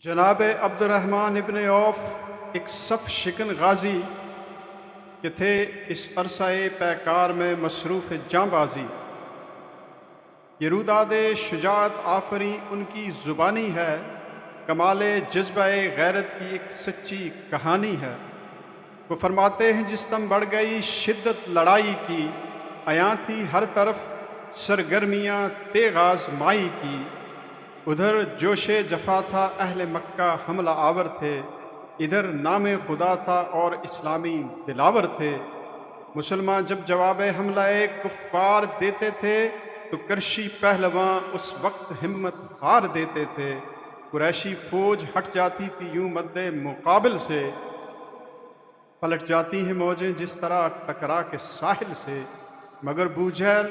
جناب عبد الرحمن ابن عوف ایک صف شکن غازی کہ تھے اس عرصہ پیکار میں مصروف جاں بازی۔ یہ روداد شجاعت آفری ان کی زبانی ہے، کمال جذبہ غیرت کی ایک سچی کہانی ہے۔ وہ فرماتے ہیں جس دم بڑھ گئی شدت لڑائی کی، عیاں تھی ہر طرف سرگرمیاں تیغ آزمائی کی۔ ادھر جوش جفا تھا اہل مکہ حملہ آور تھے، ادھر نام خدا تھا اور اسلامی دلاور تھے۔ مسلمان جب جواب حملہ کفار دیتے تھے تو کرشی پہلواں اس وقت ہمت ہار دیتے تھے۔ قریشی فوج ہٹ جاتی تھی یوں مد مقابل سے، پلٹ جاتی ہیں موجیں جس طرح ٹکرا کے ساحل سے۔ مگر بوجہل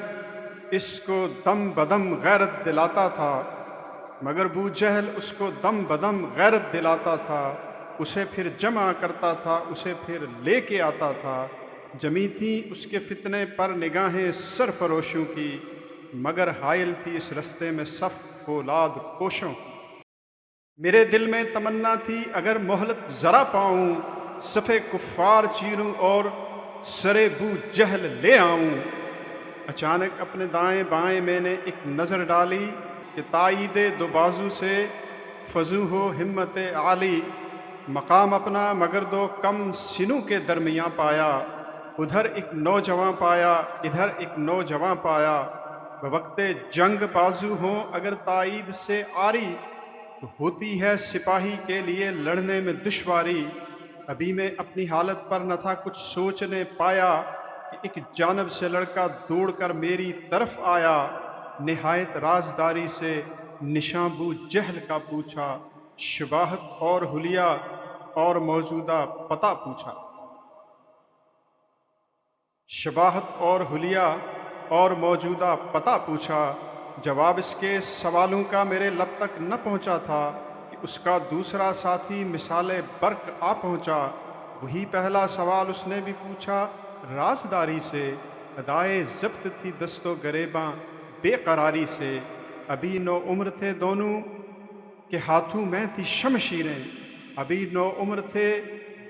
اس کو دم بدم غیرت دلاتا تھا، مگر بوجہل اس کو دم بدم غیرت دلاتا تھا۔ اسے پھر جمع کرتا تھا، اسے پھر لے کے آتا تھا۔ جمی تھی اس کے فتنے پر نگاہیں سرفروشوں کی، مگر حائل تھی اس رستے میں صف فولاد پوشوں کی۔ میرے دل میں تمنا تھی اگر مہلت ذرا پاؤں، صف کفار چیروں اور سرے بو جہل لے آؤں۔ اچانک اپنے دائیں بائیں میں نے ایک نظر ڈالی کہ تائید دو بازو سے فزوں ہو ہمت عالی۔ مقام اپنا مگر دو کم سنوں کے درمیاں پایا، ادھر ایک نوجواں پایا ادھر ایک نوجواں پایا۔ بوقت جنگ بازو ہوں اگر تائید سے آری، تو ہوتی ہے سپاہی کے لیے لڑنے میں دشواری۔ ابھی میں اپنی حالت پر نہ تھا کچھ سوچنے پایا کہ ایک جانب سے لڑکا دوڑ کر میری طرف آیا۔ نہایت رازداری سے نشاں بو جہل کا پوچھا، شباہت اور حلیہ اور موجودہ پتہ پوچھا۔ شباہت اور حلیہ اور موجودہ پتہ پوچھا۔ جواب اس کے سوالوں کا میرے لب تک نہ پہنچا تھا کہ اس کا دوسرا ساتھی مثال برق آ پہنچا۔ وہی پہلا سوال اس نے بھی پوچھا رازداری سے، ادائے ضبط تھی دست و گریباں بے قراری سے۔ ابھی نو عمر تھے دونوں کے ہاتھوں میں تھی شمشیریں، ابھی نو عمر تھے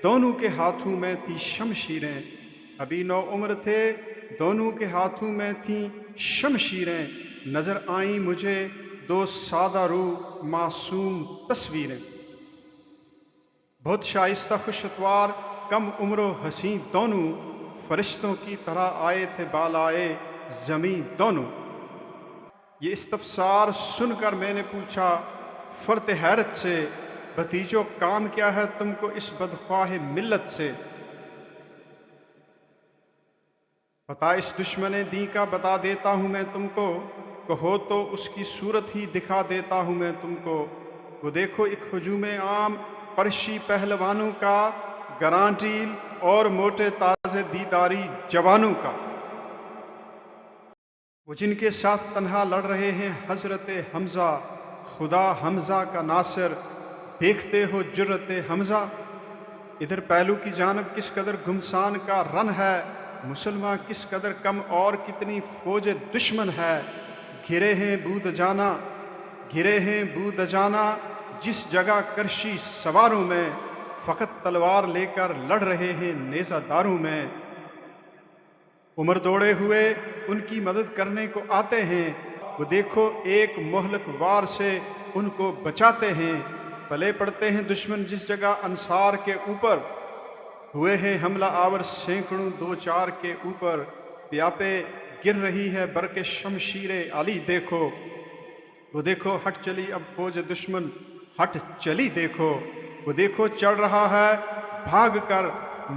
دونوں کے ہاتھوں میں تھی شمشیریں، ابھی نو عمر تھے دونوں کے ہاتھوں میں تھیں شمشیریں۔ نظر آئیں مجھے دو سادہ رو معصوم تصویریں، بہت شائستہ خوش اتوار کم عمر و حسین دونوں، فرشتوں کی طرح آئے تھے بالائے زمیں دونوں۔ یہ استفسار سن کر میں نے پوچھا فرط حیرت سے، بھتیجو کام کیا ہے تم کو اس بدخواہ ملت سے؟ پتہ اس دشمن دین کا بتا دیتا ہوں میں تم کو، کہو تو اس کی صورت ہی دکھا دیتا ہوں میں تم کو۔ وہ دیکھو ایک ہجوم عام پرشی پہلوانوں کا، گراں ڈیل اور موٹے تازے دیداری جوانوں کا، وہ جن کے ساتھ تنہا لڑ رہے ہیں حضرت حمزہ، خدا حمزہ کا ناصر، دیکھتے ہو جرت حمزہ۔ ادھر پہلو کی جانب کس قدر گھمسان کا رن ہے، مسلمان کس قدر کم اور کتنی فوج دشمن ہے۔ گھرے ہیں بود جانا گھرے ہیں بود جانا، جس جگہ کرشی سواروں میں، فقط تلوار لے کر لڑ رہے ہیں نیزہ داروں میں۔ عمر دوڑے ہوئے ان کی مدد کرنے کو آتے ہیں، وہ دیکھو ایک مہلک وار سے ان کو بچاتے ہیں۔ پلے پڑتے ہیں دشمن جس جگہ انصار کے اوپر، ہوئے ہیں حملہ آور سینکڑوں دو چار کے اوپر۔ پیاپے گر رہی ہے برق شمشیر علی دیکھو، وہ دیکھو ہٹ چلی اب فوج دشمن ہٹ چلی دیکھو۔ وہ دیکھو چڑھ رہا ہے بھاگ کر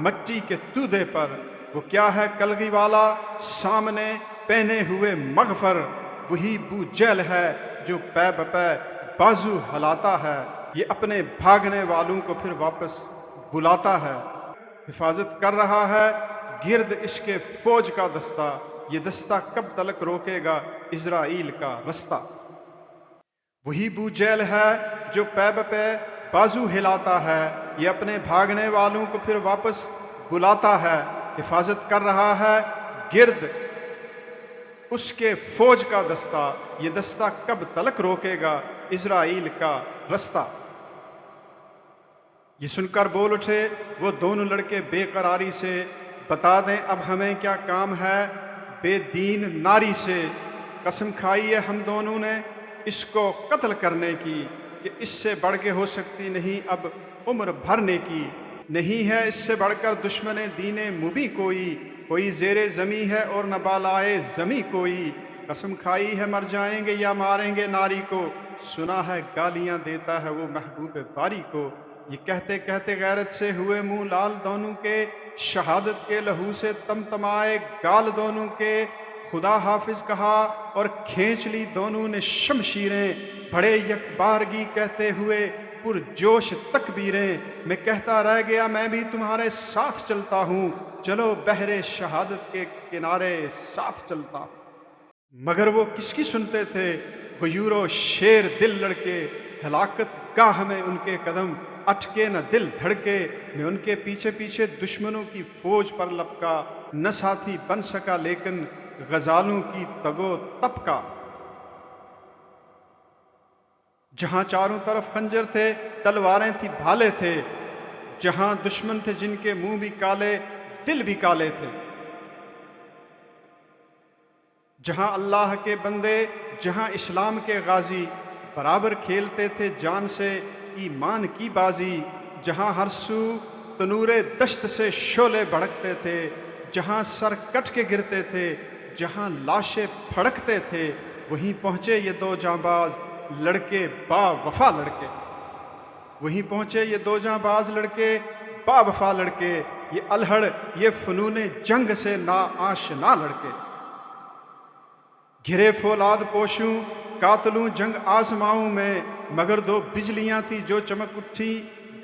مٹی کے تودے پر، وہ کیا ہے کلگی والا سامنے پہنے ہوئے مغفر، وہی بو جہل ہے جو پے بپے بازو ہلاتا ہے، یہ اپنے بھاگنے والوں کو پھر واپس بلاتا ہے۔ حفاظت کر رہا ہے گرد اس کے فوج کا دستہ، یہ دستہ کب تلک روکے گا اسرائیل کا رستہ۔ وہی بو جہل ہے جو پے بپے بازو ہلاتا ہے، یہ اپنے بھاگنے والوں کو پھر واپس بلاتا ہے۔ حفاظت کر رہا ہے گرد اس کے فوج کا دستہ، یہ دستہ کب تلک روکے گا اسرائیل کا رستہ۔ یہ سن کر بول اٹھے وہ دونوں لڑکے بے قراری سے، بتا دیں اب ہمیں کیا کام ہے بے دین ناری سے، قسم کھائی ہے ہم دونوں نے اس کو قتل کرنے کی، کہ اس سے بڑھ کے ہو سکتی نہیں اب عمر بھرنے کی، نہیں ہے اس سے بڑھ کر دشمن دین مبی کوئی زیر زمیں ہے اور نہ بالائے زمیں کوئی، قسم کھائی ہے مر جائیں گے یا ماریں گے ناری کو، سنا ہے گالیاں دیتا ہے وہ محبوب باری کو، یہ کہتے کہتے غیرت سے ہوئے منہ لال دونوں کے، شہادت کے لہو سے تمتمائے گال دونوں کے، خدا حافظ کہا اور کھینچ لی دونوں نے شمشیریں، بڑے یک بارگی کہتے ہوئے پرجوش تکبیریں، میں کہتا رہ گیا میں بھی تمہارے ساتھ چلتا ہوں، چلو بحر شہادت کے کنارے ساتھ چلتا ہوں۔ مگر وہ کس کی سنتے تھے غیور و شیر دل لڑکے، ہلاکت گاہ میں ان کے قدم اٹکے نہ دل دھڑکے، میں ان کے پیچھے پیچھے دشمنوں کی فوج پر لپکا، نہ ساتھی بن سکا لیکن غزالوں کی تگو تپ کا، جہاں چاروں طرف خنجر تھے تلواریں تھی بھالے تھے، جہاں دشمن تھے جن کے منہ بھی کالے دل بھی کالے تھے، جہاں اللہ کے بندے جہاں اسلام کے غازی برابر کھیلتے تھے جان سے ایمان کی بازی، جہاں ہر سو تنور دشت سے شعلے بھڑکتے تھے، جہاں سر کٹ کے گرتے تھے، جہاں لاشیں پھڑکتے تھے، وہیں پہنچے یہ دو جانباز لڑکے با وفا لڑکے، وہیں پہنچے یہ دو جاں باز لڑکے با وفا لڑکے، یہ الہڑ یہ فنون جنگ سے نا آشنا لڑکے، گھرے فولاد پوشوں قاتلوں جنگ آزماؤں میں، مگر دو بجلیاں تھی جو چمک اٹھی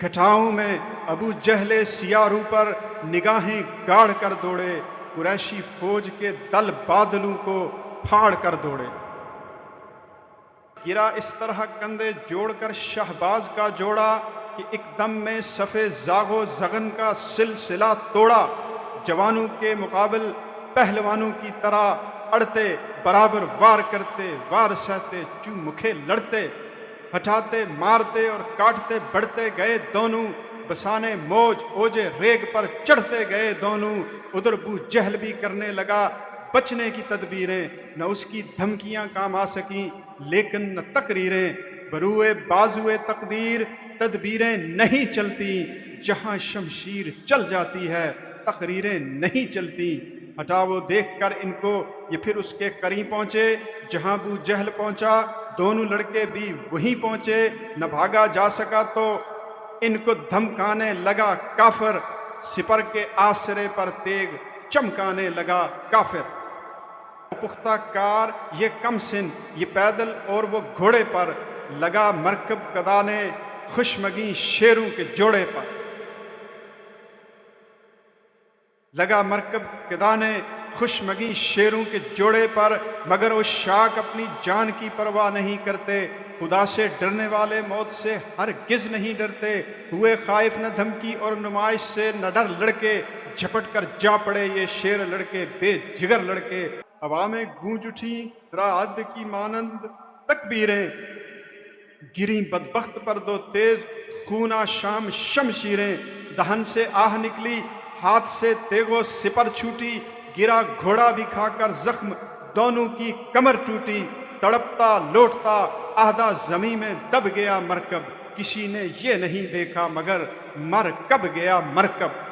گھٹاؤں میں، ابو جہل سیاہ رو پر نگاہیں گاڑ کر دوڑے، قریشی فوج کے دل بادلوں کو پھاڑ کر دوڑے، گرا اس طرح کندھے جوڑ کر شہباز کا جوڑا، کہ ایک دم میں صفے زاغ و زغن کا سلسلہ توڑا، جوانوں کے مقابل پہلوانوں کی طرح اڑتے برابر وار کرتے وار سہتے چو مکھے لڑتے، ہٹاتے مارتے اور کاٹتے بڑھتے گئے دونوں، بسانے موج اوجے ریگ پر چڑھتے گئے دونوں، ادھر بو جہل بھی کرنے لگا بچنے کی تدبیریں، نہ اس کی دھمکیاں کام آ سکیں لیکن نہ تقریریں، بروئے بازوئے تقدیر تدبیریں نہیں چلتی، جہاں شمشیر چل جاتی ہے تقریریں نہیں چلتی، ہٹا وہ دیکھ کر ان کو یہ پھر اس کے قریب پہنچے، جہاں بو جہل پہنچا دونوں لڑکے بھی وہیں پہنچے، نہ بھاگا جا سکا تو ان کو دھمکانے لگا کافر، سپر کے آسرے پر تیغ چمکانے لگا کافر، پختہ کار یہ کم سن یہ پیدل اور وہ گھوڑے پر، لگا مرکب کدانے خوشمگیں شیروں کے جوڑے پر، لگا مرکب کدانے خوشمگیں شیروں کے جوڑے پر، مگر وہ شاک اپنی جان کی پرواہ نہیں کرتے، خدا سے ڈرنے والے موت سے ہرگز نہیں ڈرتے، ہوئے خائف نہ دھمکی اور نمائش سے نہ ڈر لڑکے، جھپٹ کر جا پڑے یہ شیر لڑکے بے جگر لڑکے، ہوا میں گونج اٹھیں رعد کی مانند تکبیریں، گریں بدبخت پر دو تیز خونہ شام شمشیریں، دہن سے آہ نکلی ہاتھ سے تیغ و سپر چھوٹی، گرا گھوڑا بھی کھا کر زخم دونوں کی کمر ٹوٹی، تڑپتا لوٹتا آدھا زمیں میں دب گیا مرکب، کسی نے یہ نہیں دیکھا مگر مر کب گیا مرکب،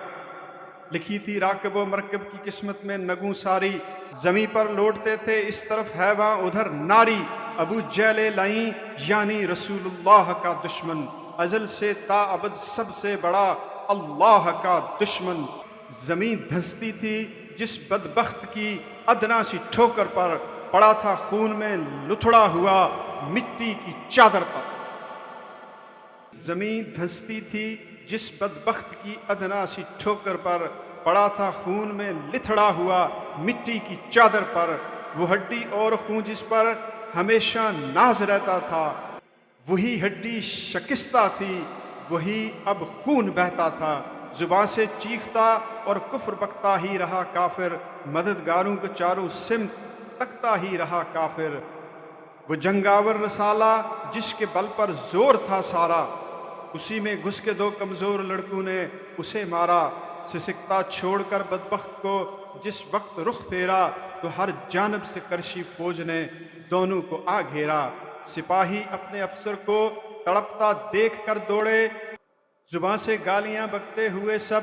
لکھی تھی راکب و مرکب کی قسمت میں نگوں ساری، زمیں پر لوٹتے تھے اس طرف حیواں ادھر ناری، ابو جہل لائیں یعنی رسول اللہ کا دشمن، ازل سے تا ابد سب سے بڑا اللہ کا دشمن، زمین دھنستی تھی جس بدبخت کی ادنا سی ٹھوکر پر، پڑا تھا خون میں لتھڑا ہوا مٹی کی چادر پر، زمین دھنستی تھی جس بدبخت کی ادنا سی ٹھوکر پر، پڑا تھا خون میں لتھڑا ہوا مٹی کی چادر پر، وہ ہڈی اور خون جس پر ہمیشہ ناز رہتا تھا، وہی ہڈی شکستہ تھی وہی اب خون بہتا تھا، زباں سے چیختا اور کفر بکتا ہی رہا کافر، مددگاروں کو چاروں سمت تکتا ہی رہا کافر، وہ جنگاور رسالہ جس کے بل پر زور تھا سارا، اسی میں گھس کے دو کمزور لڑکوں نے اسے مارا، سسکتا چھوڑ کر بدبخت کو جس وقت رخ پھیرا، تو ہر جانب سے کرشی فوج نے دونوں کو آ گھیرا۔ سپاہی اپنے افسر کو تڑپتا دیکھ کر دوڑے، زباں سے گالیاں بکتے ہوئے سب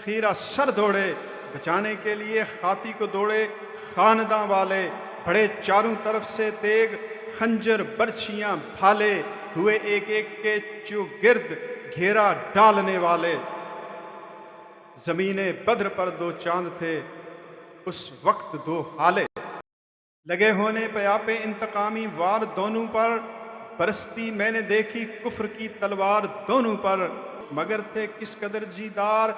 خیرہ سر دوڑے، بچانے کے لیے خاتی کو دوڑے خانداں والے، بڑے چاروں طرف سے تیگ خنجر برچھیاں بھالے، ہوئے ایک ایک کے چوگرد گھیرا ڈالنے والے۔ زمین بدر پر دو چاند تھے اس وقت دو ہالے، لگے ہونے پیاپے انتقامی وار دونوں پر، برستی میں نے دیکھی کفر کی تلوار دونوں پر، مگر تھے کس قدر جیدار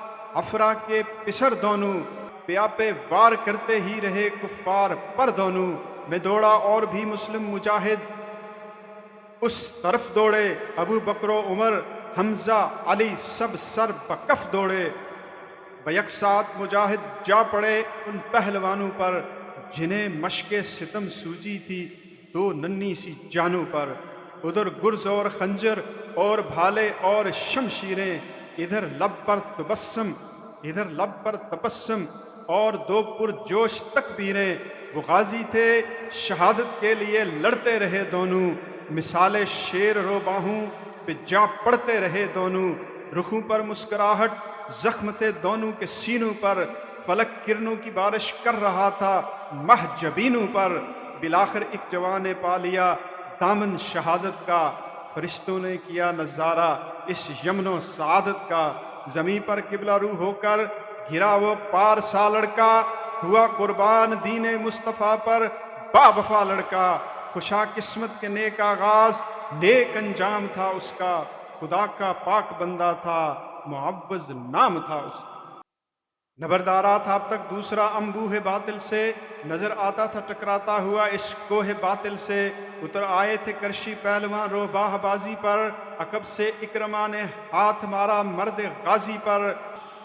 افرا کے پسر دونوں، پیاپے وار کرتے ہی رہے کفار پر دونوں۔ میں دوڑا اور بھی مسلم مجاہد اس طرف دوڑے، ابو بکر و عمر حمزہ علی سب سر بکف دوڑے، بیک ساتھ مجاہد جا پڑے ان پہلوانوں پر، جنہیں مشق ستم سوجی تھی دو ننھی سی جانوں پر۔ ادھر گرز اور خنجر اور بھالے اور شمشیریں، ادھر لب پر تبسم ادھر لب پر تبسم اور دو پرجوش تکبیریں۔ وہ غازی تھے شہادت کے لیے لڑتے رہے دونوں، مثال شیر رو باہوں پہ جا پڑتے رہے دونوں، رخوں پر مسکراہٹ زخم تھے دونوں کے سینوں پر، فلک کرنوں کی بارش کر رہا تھا مہ جبینوں پر۔ بالآخر ایک جوان نے پا لیا دامن شہادت کا، فرشتوں نے کیا نظارہ اس یمن و سعادت کا، زمیں پر قبلہ رو ہو کر گرا وہ پارسا لڑکا، ہوا قربان دین مصطفیٰ پر با وفا لڑکا، خوشا قسمت کے نیک آغاز نیک انجام تھا اس کا، خدا کا پاک بندہ تھا معوض نام تھا اس کا۔ نبردارا تھا اب تک دوسرا انبوہ باطل سے، نظر آتا تھا ٹکراتا ہوا اس کوہ باطل سے، اتر آئے تھے کرشی پہلوان روباہ بازی پر، عقب سے اکرما نے ہاتھ مارا مرد غازی پر،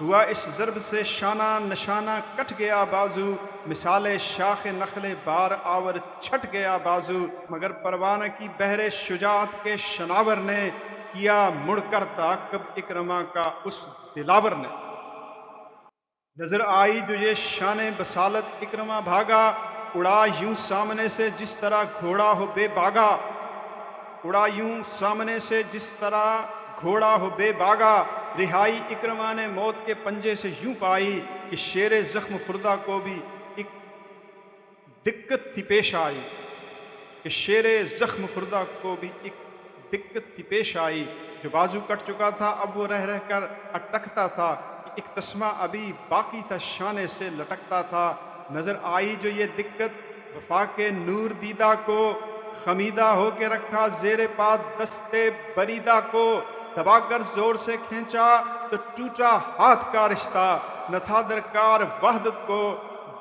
ہوا اس ضرب سے شانہ نشانہ کٹ گیا بازو، مثال شاخ نخل بار آور چھٹ گیا بازو، مگر پروانہ کی بہر شجاعت کے شناور نے کیا مڑ کر تعاقب اکرما کا اس دلاور نے۔ نظر آئی جو یہ شان بسالت اکرما بھاگا، اڑا یوں سامنے سے جس طرح گھوڑا ہو بے باگا، اڑا یوں سامنے سے جس طرح گھوڑا ہو بے باگا، رہائی اکرما نے موت کے پنجے سے یوں پائی کہ شیر زخم خوردہ کو بھی ایک دقت تھی پیش آئی، کہ شیر زخم خوردہ کو بھی ایک دقت تھی پیش آئی، جو بازو کٹ چکا تھا اب وہ رہ رہ کر اٹکتا تھا، ایک تسمہ ابھی باقی تھا شانے سے لٹکتا تھا۔ نظر آئی جو یہ دقت وفا کے نور دیدہ کو، خمیدہ ہو کے رکھا زیر پا دستے بریدہ کو، دبا کر زور سے کھینچا تو ٹوٹا ہاتھ کا رشتہ، نہ تھا درکار وحدت کو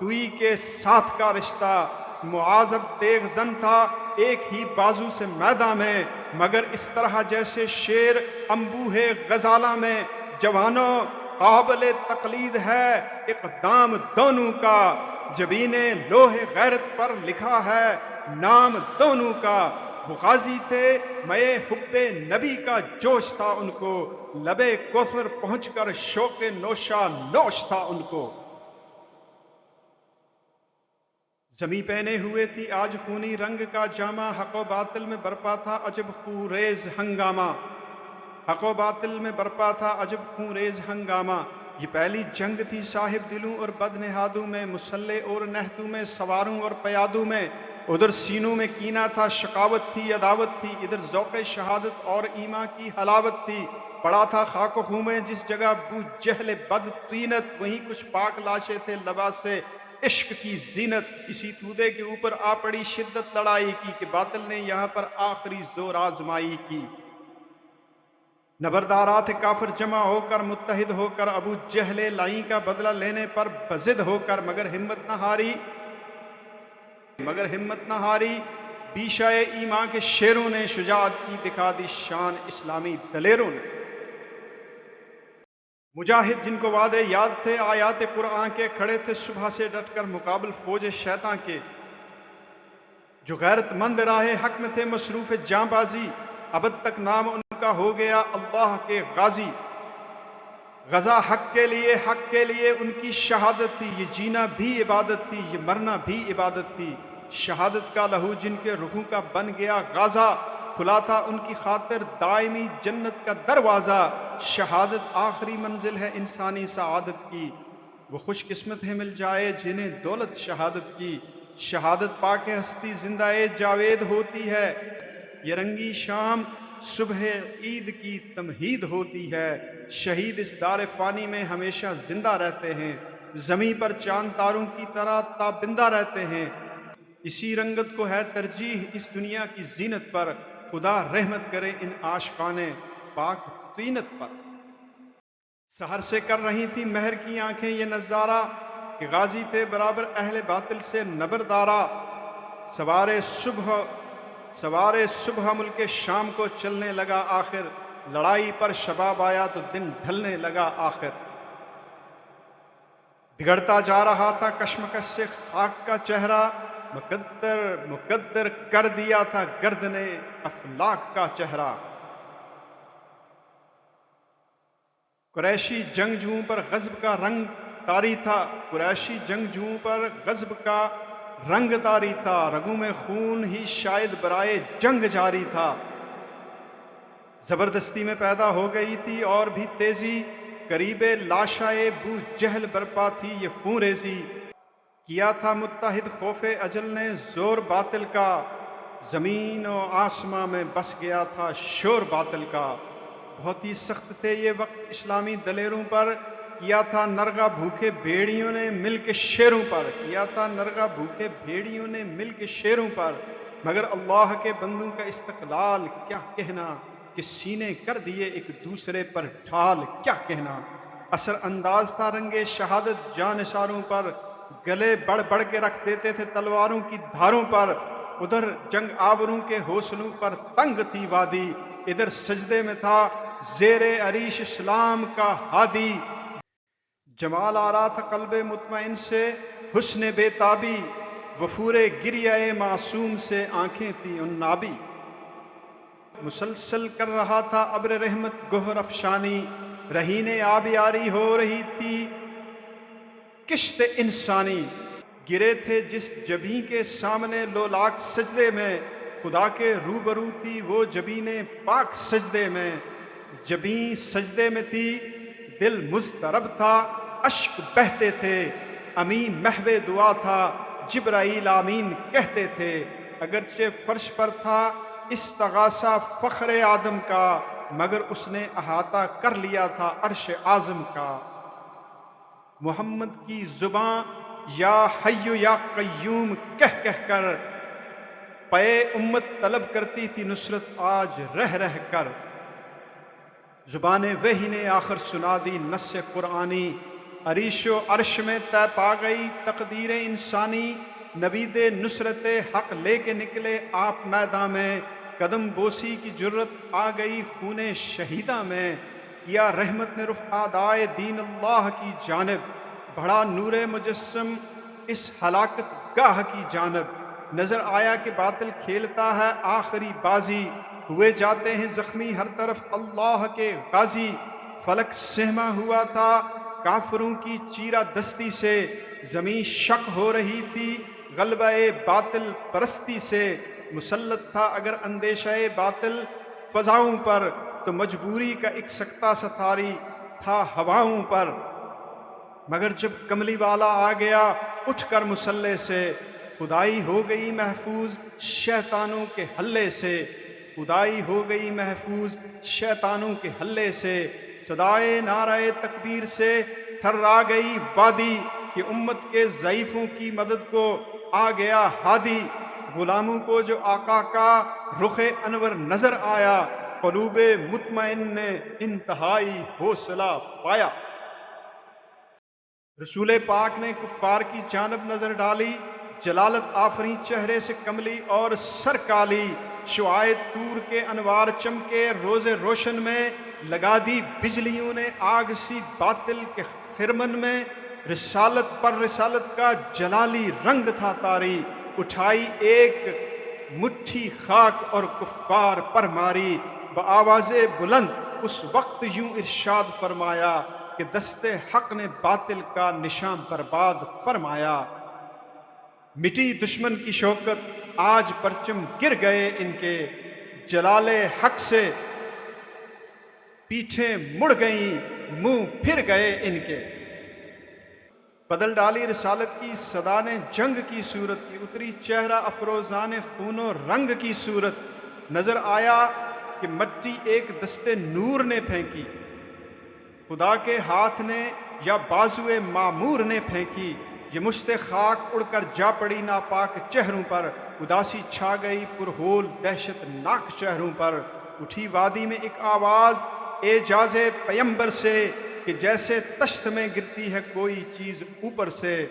دوئی کے ساتھ کا رشتہ، معاذ اب تیغ زن تھا ایک ہی بازو سے میداں میں، مگر اس طرح جیسے شیر انبوہ غزالہ میں، جوانوں قابل تقلید ہے اقدام دونوں کا، جبین لوح غیرت پر لکھا ہے نام دونوں کا، وہ غازی تھے مئے حب نبی کا جوش تھا ان کو، لبے کوثر پہنچ کر شوق نوشا نوش تھا ان کو۔ زمیں پہنے ہوئے تھی آج خونی رنگ کا جامہ، حق و باطل میں برپا تھا عجب خوریز ہنگامہ، حق و باطل میں برپا تھا عجب خوریز ہنگامہ، یہ پہلی جنگ تھی صاحب دلوں اور بد نہادوں میں، مسلح اور نہتوں میں، سواروں اور پیادوں میں، ادھر سینوں میں کینہ تھا شقاوت تھی عداوت تھی، ادھر ذوق شہادت اور ایمان کی حلاوت تھی، پڑا تھا خاک و خوں میں جس جگہ بو جہل بد طینت، وہیں کچھ پاک لاشیں تھے لباس عشق کی زینت، اسی تودے کے اوپر آ پڑی شدت لڑائی کی، کہ باطل نے یہاں پر آخری زور آزمائی کی۔ نبردارات کافر جمع ہو کر متحد ہو کر ابو جہل لعین کا بدلہ لینے پر بضد ہو کر، مگر ہمت نہ ہاری بیشہ ایمان کے شیروں نے، شجاعت کی دکھا دی شان اسلامی دلیروں نے۔ مجاہد جن کو وعدے یاد تھے آیات قرآن کے، کھڑے تھے صبح سے ڈٹ کر مقابل فوج شیطان کے، جو غیرت مند راہ حق میں تھے مصروف جاں بازی، ابد تک نام ان کا ہو گیا اللہ کے غازی۔ غزہ حق کے لیے ان کی شہادت تھی، یہ جینا بھی عبادت تھی، یہ مرنا بھی عبادت تھی۔ شہادت کا لہو جن کے رخوں کا بن گیا غازہ، کھلا تھا ان کی خاطر دائمی جنت کا دروازہ۔ شہادت آخری منزل ہے انسانی سعادت کی، وہ خوش قسمت ہے مل جائے جنہیں دولت شہادت کی۔ شہادت پا کے ہستی زندہ جاوید ہوتی ہے، یہ رنگی شام صبح عید کی تمہید ہوتی ہے۔ شہید اس دار فانی میں ہمیشہ زندہ رہتے ہیں، زمیں پر چاند تاروں کی طرح تابندہ رہتے ہیں۔ اسی رنگت کو ہے ترجیح اس دنیا کی زینت پر، خدا رحمت کرے ان عاشقان پاک طینت پر۔ سحر سے کر رہی تھی مہر کی آنکھیں یہ نظارہ، کہ غازی تھے برابر اہل باطل سے نبردارا۔ سوارے صبح ملک شام کو چلنے لگا آخر، لڑائی پر شباب آیا تو دن ڈھلنے لگا آخر۔ بگڑتا جا رہا تھا کشمکش سے خاک کا چہرہ، مقدر کر دیا تھا گردنے افلاک کا چہرہ۔ قریشی جنگجوؤں پر غضب کا رنگ طاری تھا، قریشی جنگجوؤں پر غضب کا رنگ طاری تھا، رگوں میں خون ہی شاید برائے جنگ جاری تھا۔ زبردستی میں پیدا ہو گئی تھی اور بھی تیزی، قریب لاشائے بو جہل برپا تھی یہ خون ریزی۔ کیا تھا متحد خوف اجل نے زور باطل کا، زمین و آسماں میں بس گیا تھا شور باطل کا۔ بہت ہی سخت تھے یہ وقت اسلامی دلیروں پر، کیا تھا نرغہ بھوکے بھیڑیوں نے مل کے شیروں پر، کیا تھا نرغہ بھوکے بھیڑیوں نے مل کے شیروں پر۔ مگر اللہ کے بندوں کا استقلال کیا کہنا، کہ سینے کر دیے ایک دوسرے پر ڈھال کیا کہنا۔ اثر انداز تھا رنگ شہادت جانثاروں پر، گلے بڑھ بڑھ کے رکھ دیتے تھے تلواروں کی دھاروں پر۔ ادھر جنگ آوروں کے حوصلوں پر تنگ تھی وادی، ادھر سجدے میں تھا زیر عریش اسلام کا ہادی۔ جمال آ رہا تھا قلب مطمئن سے حسن بے تابی، وفور گریہ معصوم سے آنکھیں تھی عنابی۔ مسلسل کر رہا تھا ابر رحمت گہر افشانی، رہین آبیاری ہو رہی تھی کشت انسانی۔ گرے تھے جس جبیں کے سامنے لولاک سجدے میں، خدا کے روبرو تھی وہ جبین پاک سجدے میں۔ جبیں سجدے میں تھی دل مضطرب تھا، اشک بہتے تھے، امین محو دعا تھا، جبرائیل آمین کہتے تھے۔ اگرچہ فرش پر تھا استغاثہ فخر آدم کا، مگر اس نے احاطہ کر لیا تھا عرش اعظم کا۔ محمد کی زباں یا حی یا قیوم کہہ کہہ کر، پے امت طلب کرتی تھی نصرت آج رہ رہ کر۔ زبان وحی نے آخر سنا دی نص قرآنی، عریش و عرش میں طے پا گئی تقدیر انسانی۔ نبید نصرت حق لے کے نکلے آپ میداں میں، قدم بوسی کی جرت آ گئی خون شہیداں میں۔ کیا رحمت نے رخ آدائے دین اللہ کی جانب، بڑھا نور مجسم اس ہلاکت گاہ کی جانب۔ نظر آیا کہ باطل کھیلتا ہے آخری بازی، ہوئے جاتے ہیں زخمی ہر طرف اللہ کے غازی۔ فلک سہما ہوا تھا کافروں کی چیرہ دستی سے، زمین شک ہو رہی تھی غلبہ باطل پرستی سے۔ مسلط تھا اگر اندیشہ باطل فضاؤں پر، تو مجبوری کا ایک سکتہ ستاری تھا ہواؤں پر۔ مگر جب کملی والا آ گیا اٹھ کر مسلح سے، خدائی ہو گئی محفوظ شیطانوں کے حلے سے، خدائی ہو گئی محفوظ شیطانوں کے حلے سے۔ صدائے نعرہ تکبیر سے تھرا گئی وادی، کہ امت کے ضعیفوں کی مدد کو آ گیا ہادی۔ غلاموں کو جو آقا کا رخ انور نظر آیا، قلوب مطمئن نے انتہائی حوصلہ پایا۔ رسول پاک نے کفار کی جانب نظر ڈالی، جلالت آفریں چہرے سے کملی اور سر کالی۔ شعاع طور کے انوار چمکے روز روشن میں، لگا دی بجلیوں نے آگ سی باطل کے خرمن میں۔ رسالت پر رسالت کا جلالی رنگ تھا طاری، اٹھائی ایک مٹھی خاک اور کفار پر ماری۔ بآواز بلند اس وقت یوں ارشاد فرمایا کہ دست حق نے باطل کا نشان برباد فرمایا۔ مٹی دشمن کی شوکت آج پرچم گر گئے ان کے، جلال حق سے پیٹھیں مڑ گئیں منہ پھر گئے ان کے۔ بدل ڈالی رسالت کی صدا نے جنگ کی صورت کی، اتری چہرہ افروزان خون و رنگ کی صورت، نظر آیا کہ مٹی ایک دستے نور نے پھینکی، خدا کے ہاتھ نے یا بازوئے معمور نے پھینکی۔ یہ مشت خاک اڑ کر جا پڑی ناپاک چہروں پر، اداسی چھا گئی پرہول دہشت ناک شہروں پر۔ اٹھی وادی میں ایک آواز اعجاز پیمبر سے کہ جیسے تشت میں گرتی ہے کوئی چیز اوپر سے،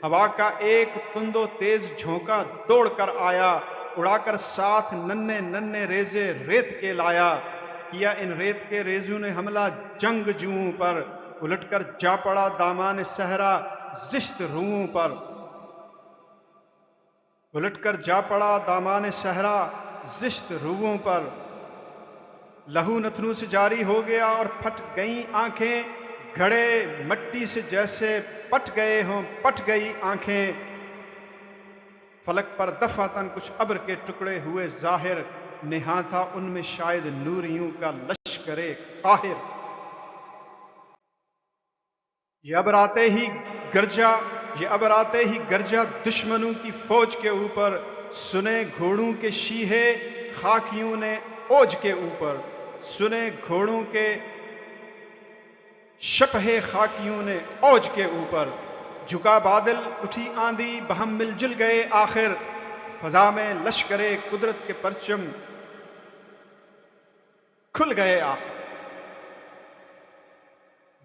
ہوا کا ایک تند و تیز جھونکا دوڑ کر آیا، اڑا کر ساتھ ننھے ننھے ریزے ریت کے لایا۔ کیا ان ریت کے ریزوں نے حملہ جنگ جوؤں پر، الٹ کر جا پڑا دامان صحرا زشت روؤں پر، الٹ کر جا پڑا دامان صحرا زشت روؤں پر۔ لہو نتنوں سے جاری ہو گیا اور پھٹ گئیں آنکھیں، گھڑے مٹی سے جیسے پٹ گئے ہوں پٹ گئی آنکھیں۔ فلک پر دفعتاً کچھ ابر کے ٹکڑے ہوئے ظاہر، نہاں تھا ان میں شاید نوریوں کا لشکر قاہر۔ یہ ابر آتے ہی گرجا دشمنوں کی فوج کے اوپر، سنے گھوڑوں کے شیہے خاکیوں نے اوج کے اوپر، سنے گھوڑوں کے شپہے خاکیوں نے اوج کے اوپر۔ جھکا بادل اٹھی آندھی بہم مل جل گئے آخر، فضا میں لشکر قدرت کے پرچم کھل گئے آخر۔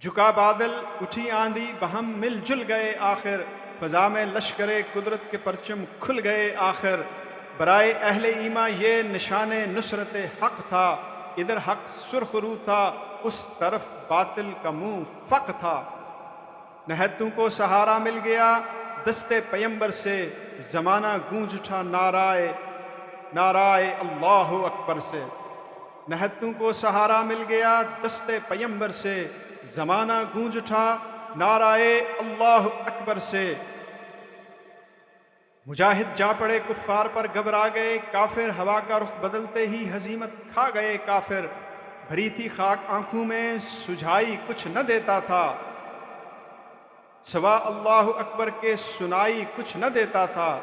جھکا بادل اٹھی آندھی بہم مل جل گئے آخر، فضا میں لشکر قدرت کے پرچم کھل گئے آخر۔ برائے اہل ایمان یہ نشان نصرت حق تھا، ادھر حق سرخ رو تھا اس طرف باطل کا منہ فق تھا۔ نہتوں کو سہارا مل گیا دست پیمبر سے، زمانہ گونج اٹھا نعرہ اللہ اکبر سے۔ نہتوں کو سہارا مل گیا دست پیمبر سے، زمانہ گونج اٹھا نعرہ اللہ اکبر سے۔ مجاہد جا پڑے کفار پر گھبرا گئے کافر، ہوا کا رخ بدلتے ہی ہزیمت کھا گئے کافر۔ بھری تھی خاک آنکھوں میں سجھائی کچھ نہ دیتا تھا، سوا اللہ اکبر کے سنائی کچھ نہ دیتا تھا۔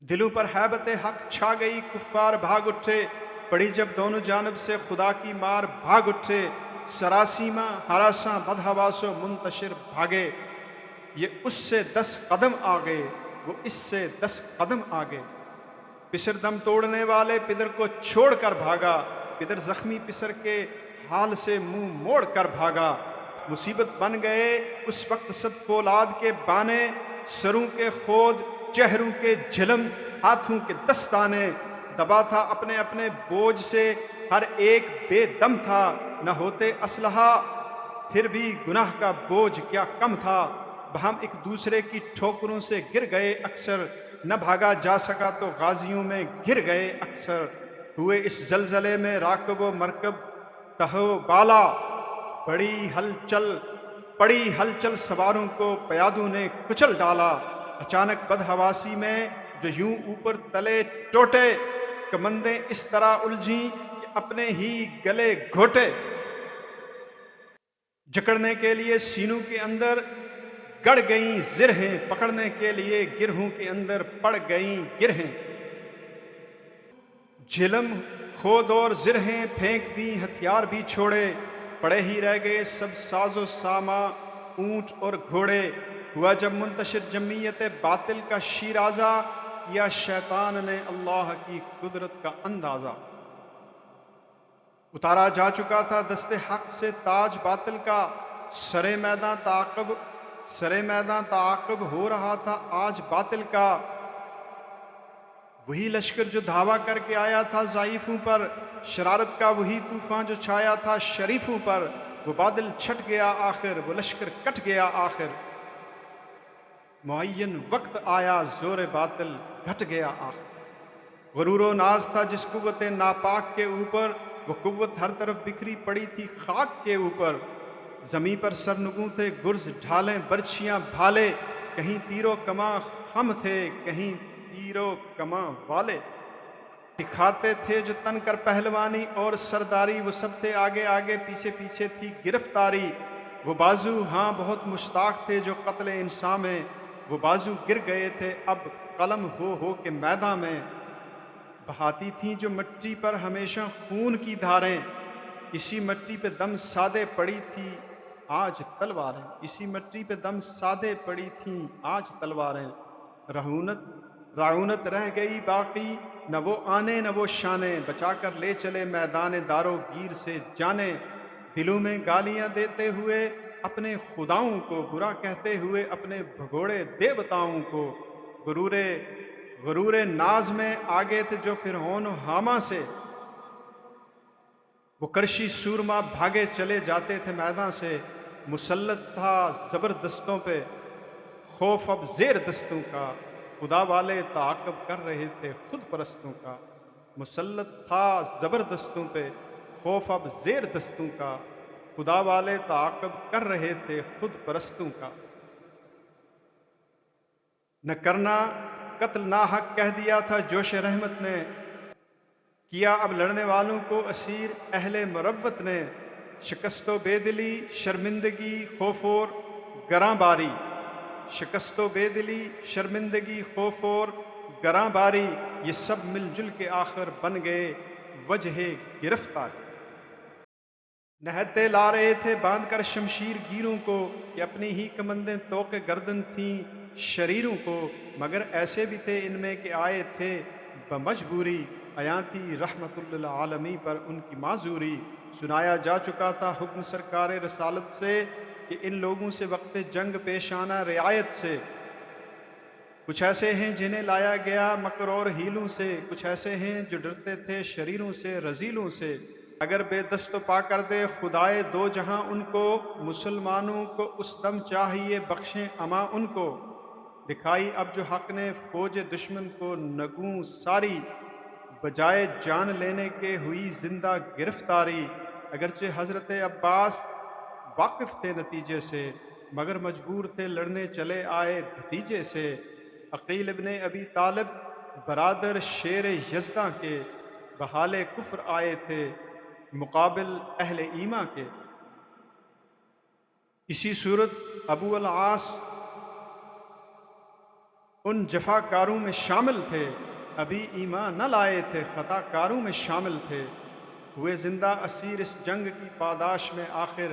دلوں پر ہیبت حق چھا گئی کفار بھاگ اٹھے، پڑی جب دونوں جانب سے خدا کی مار بھاگ اٹھے۔ سراسیمہ ہراساں بدحواس و منتشر بھاگے، یہ اس سے 10 قدم آگے وہ اس سے 10 قدم آگے۔ پسر دم توڑنے والے پدر کو چھوڑ کر بھاگا، پدر زخمی پسر کے حال سے منہ موڑ کر بھاگا۔ مصیبت بن گئے اس وقت صد فولاد کے بانے، سروں کے خود چہروں کے جھلم ہاتھوں کے دستانے۔ دبا تھا اپنے اپنے بوجھ سے ہر ایک بے دم تھا، نہ ہوتے اسلحہ پھر بھی گناہ کا بوجھ کیا کم تھا۔ بہم ایک دوسرے کی ٹھوکروں سے گر گئے اکثر، نہ بھاگا جا سکا تو غازیوں میں گر گئے اکثر۔ ہوئے اس زلزلے میں راکب و مرکب تہو بالا، پڑی ہلچل سواروں کو پیادوں نے کچل ڈالا۔ اچانک بدحواسی میں جو یوں اوپر تلے ٹوٹے، کمندیں اس طرح الجھیں کہ اپنے ہی گلے گھوٹے۔ جکڑنے کے لیے سینوں کے اندر گڑ گئیں زرہیں، پکڑنے کے لیے گرہوں کے اندر پڑ گئیں گرہیں۔ جھلم خود اور زرہیں پھینک دیں ہتھیار بھی چھوڑے، پڑے ہی رہ گئے سب ساز و ساما اونٹ اور گھوڑے۔ ہوا جب منتشر جمعیت باطل کا شیرازہ، کیا شیطان نے اللہ کی قدرت کا اندازہ۔ اتارا جا چکا تھا دست حق سے تاج باطل کا، سرے میداں تعاقب ہو رہا تھا آج باطل کا۔ وہی لشکر جو دھاوا کر کے آیا تھا ضعیفوں پر، شرارت کا وہی طوفان جو چھایا تھا شریفوں پر۔ وہ بادل چھٹ گیا آخر، وہ لشکر کٹ گیا آخر، معین وقت آیا زور باطل گھٹ گیا آخر۔ غرور و ناز تھا جس قوت ناپاک کے اوپر، وہ قوت ہر طرف بکھری پڑی تھی خاک کے اوپر۔ زمیں پر سرنگوں تھے گرز ڈھالیں برچھیاں بھالے، کہیں تیرو کماں خم تھے کہیں تیرو کماں والے۔ دکھاتے تھے جو تن کر پہلوانی اور سرداری، وہ سب تھے آگے آگے پیچھے پیچھے تھی گرفتاری۔ وہ بازو ہاں بہت مشتاق تھے جو قتل انسان میں، وہ بازو گر گئے تھے اب قلم ہو کے میداں میں۔ بہاتی تھیں جو مٹی پر ہمیشہ خون کی دھاریں، اسی مٹی پہ دم سادے پڑی تھی آج تلواریں، اسی مٹی پہ دم سادے پڑی تھیں آج تلواریں۔ رعونت رہ گئی باقی، نہ وہ آنے نہ وہ شانے، بچا کر لے چلے میدان دارو گیر سے جانے۔ دلوں میں گالیاں دیتے ہوئے اپنے خداؤں کو، برا کہتے ہوئے اپنے بھگوڑے دیوتاؤں کو۔ غرور ناز میں آگے تھے جو فرعون و حاما سے، وہ کرشی سورما بھاگے چلے جاتے تھے میدان سے۔ مسلط تھا زبردستوں پہ خوف اب زیر دستوں کا، خدا والے تعاقب کر رہے تھے خود پرستوں کا۔ مسلط تھا زبردستوں پہ خوف اب زیر دستوں کا، خدا والے تعاقب کر رہے تھے خود پرستوں کا۔ نہ کرنا قتل ناحق کہہ دیا تھا جوش رحمت نے، کیا اب لڑنے والوں کو اسیر اہل مروت نے۔ شکست و بے دلی شرمندگی خوف اور گراں باری، شکست و بے دلی شرمندگی خوف اور گراں باری، یہ سب مل جل کے آخر بن گئے وجہ گرفتاری۔ نہتے لا رہے تھے باندھ کر شمشیر گیروں کو، کہ اپنی ہی کمندیں توق گردن تھیں شریروں کو، مگر ایسے بھی تھے ان میں کہ آئے تھے بمجبوری، عیاں تھی رحمت للعالمین پر ان کی معذوری۔ سنایا جا چکا تھا حکم سرکار رسالت سے، کہ ان لوگوں سے وقت جنگ پیش آنا رعایت سے۔ کچھ ایسے ہیں جنہیں لایا گیا مکر اور ہیلوں سے، کچھ ایسے ہیں جو ڈرتے تھے شریروں سے رذیلوں سے۔ اگر بے دست و پا کر دے خدائے دو جہاں ان کو، مسلمانوں کو اس دم چاہیے بخشیں اما ان کو۔ دکھائی اب جو حق نے فوج دشمن کو نگوں ساری، بجائے جان لینے کے ہوئی زندہ گرفتاری۔ اگرچہ حضرت عباس واقف تھے نتیجے سے، مگر مجبور تھے لڑنے چلے آئے بھتیجے سے۔ عقیل ابن ابی طالب برادر شیر یزداں کے، بحال کفر آئے تھے مقابل اہل ایمان کے۔ اسی صورت ابو العاص ان جفا کاروں میں شامل تھے، ابھی ایمان نہ لائے تھے خطا کاروں میں شامل تھے۔ ہوئے زندہ اسیر اس جنگ کی پاداش میں آخر،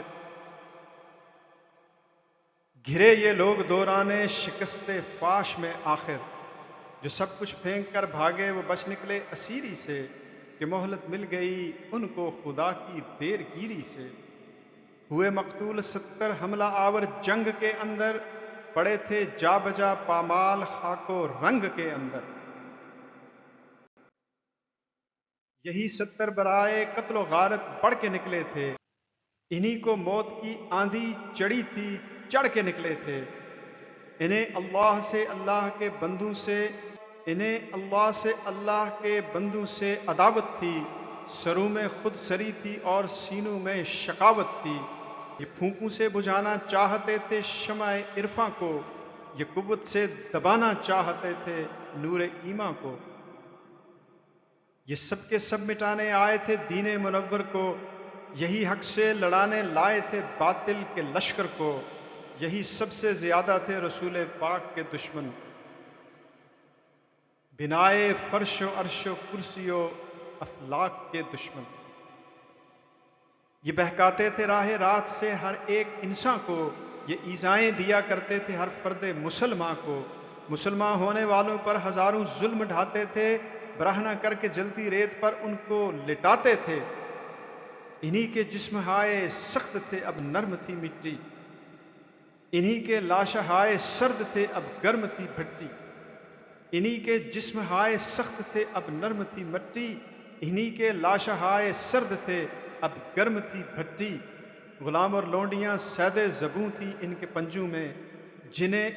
گھرے یہ لوگ دورانے شکست فاش میں آخر۔ جو سب کچھ پھینک کر بھاگے وہ بچ نکلے اسیری سے، کہ مہلت مل گئی ان کو خدا کی دیر گیری سے۔ ہوئے مقتول 70 حملہ آور جنگ کے اندر، پڑے تھے جا بجا پامال خاک و رنگ کے اندر۔ یہی 70 برائے قتل و غارت بڑھ کے نکلے تھے، انہی کو موت کی آندھی چڑھی تھی چڑھ کے نکلے تھے۔ انہیں اللہ سے اللہ کے بندوں سے، انہیں اللہ سے اللہ کے بندوں سے عداوت تھی، سروں میں خود سری تھی اور سینوں میں شقاوت تھی۔ یہ پھونکوں سے بجھانا چاہتے تھے شمع عرفاں کو، یہ قوت سے دبانا چاہتے تھے نور ایمان کو۔ یہ سب کے سب مٹانے آئے تھے دین منور کو، یہی حق سے لڑانے لائے تھے باطل کے لشکر کو۔ یہی سب سے زیادہ تھے رسول پاک کے دشمن، بنائے فرش و عرش و کرسی و افلاک کے دشمن۔ یہ بہکاتے تھے راہ رات سے ہر ایک انسان کو، یہ ایذائیں دیا کرتے تھے ہر فرد مسلمان کو۔ مسلمان ہونے والوں پر ہزاروں ظلم ڈھاتے تھے، برہنہ کر کے جلتی ریت پر ان کو لٹاتے تھے۔ انہی کے جسم ہائے سخت تھے اب نرم تھی مٹی، انہی کے لاشہ ہائے سرد تھے اب گرم تھی بھٹی۔ انہی کے جسم ہائے سخت تھے اب نرم تھی مٹی، انہی کے لاشہ ہائے سرد تھے اب گرم تھی بھٹی۔ غلام اور لونڈیاں سید زبوں تھی ان کے پنجوں میں، جنہیں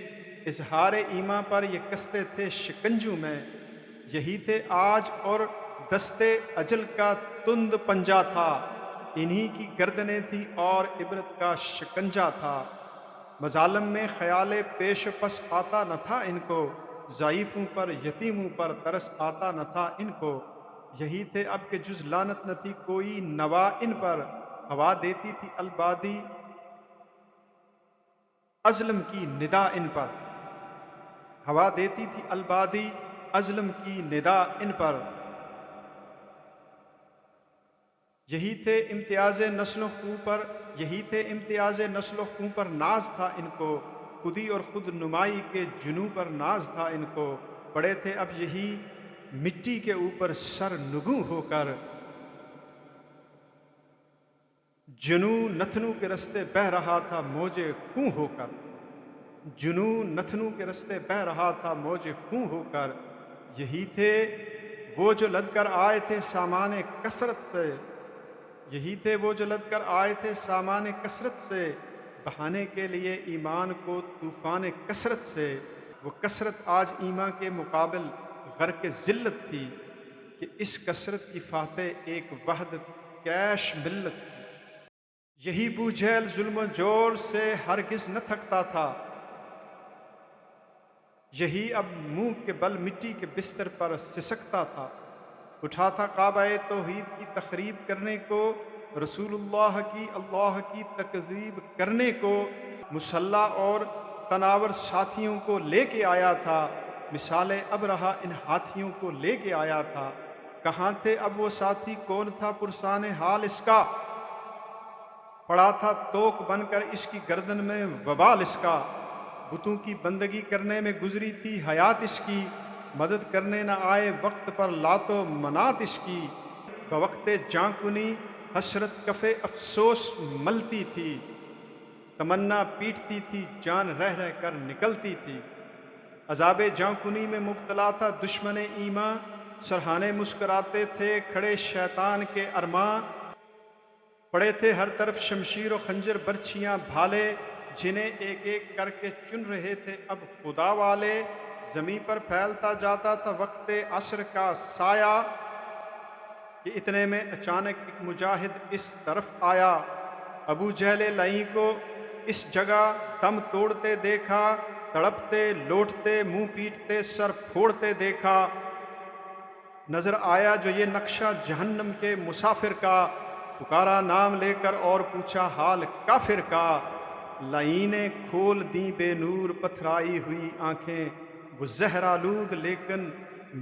اظہار ایمان پر یہ کستے تھے شکنجوں میں۔ یہی تھے آج اور دستے اجل کا تند پنجہ تھا، انہی کی گردنیں تھی اور عبرت کا شکنجہ تھا۔ مظالم میں خیال پیش پس آتا نہ تھا ان کو، ضعیفوں پر یتیموں پر ترس آتا نہ تھا ان کو۔ یہی تھے اب کہ جز لعنت نہ تھی کوئی نوا ان پر، ہوا دیتی تھی البادی ازلم کی ندا ان پر، ہوا دیتی تھی البادی ازلم کی ندا ان پر۔ یہی تھے امتیاز نسل و خوں پر، یہی تھے امتیاز نسل و خوں پر ناز تھا ان کو، خودی اور خود نمائی کے جنوں پر ناز تھا ان کو۔ پڑے تھے اب یہی مٹی کے اوپر سر نگوں ہو کر، جنوں نتنوں کے رستے بہہ رہا تھا موج خوں ہو کر، جنوں نتنوں کے رستے بہہ رہا تھا موج خوں ہو کر۔ یہی تھے وہ جو لد کر آئے تھے سامان کثرت سے، یہی تھے وہ جو لد کر آئے تھے سامان کثرت سے، بہانے کے لیے ایمان کو طوفان کثرت سے۔ وہ کثرت آج ایمان کے مقابل غرق ذلت تھی، کہ اس کثرت کی فاتح ایک وحدت کیش ملت تھی۔ یہی بو جہل ظلم و جور سے ہرگز نہ تھکتا تھا، یہی اب منہ کے بل مٹی کے بستر پر سسکتا تھا۔ اٹھا تھا کعبہ توحید کی تخریب کرنے کو، رسول اللہ کی تکذیب کرنے کو، مسلح اور تناور ساتھیوں کو لے کے آیا تھا، مثال اب رہا ان ہاتھیوں کو لے کے آیا تھا۔ کہاں تھے اب وہ ساتھی، کون تھا پرسان حال اس کا، پڑا تھا توک بن کر اس کی گردن میں وبال اس کا۔ بتوں کی بندگی کرنے میں گزری تھی حیات اس کی، مدد کرنے نہ آئے وقت پر لات و منات اس کی۔ بوقت جاں کنی حسرت کف افسوس ملتی تھی، تمنا پیٹتی تھی جان رہ رہ کر نکلتی تھی۔ عذاب جاں کنی میں مبتلا تھا دشمن ایمان، سرہانے مسکراتے تھے کھڑے شیطان کے ارماں۔ پڑے تھے ہر طرف شمشیر و خنجر برچھیاں بھالے، جنہیں ایک ایک کر کے چن رہے تھے اب خدا والے۔ زمیں پر پھیلتا جاتا تھا وقت عصر کا سایہ، کہ اتنے میں اچانک ایک مجاہد اس طرف آیا۔ ابو جہل لعین کو اس جگہ دم توڑتے دیکھا، تڑپتے لوٹتے منہ پیٹتے سر پھوڑتے دیکھا۔ نظر آیا جو یہ نقشہ جہنم کے مسافر کا، پکارا نام لے کر اور پوچھا حال کافر کا۔ لعینیں کھول دیں بے نور پتھرائی ہوئی آنکھیں، وہ زہر آلود لیکن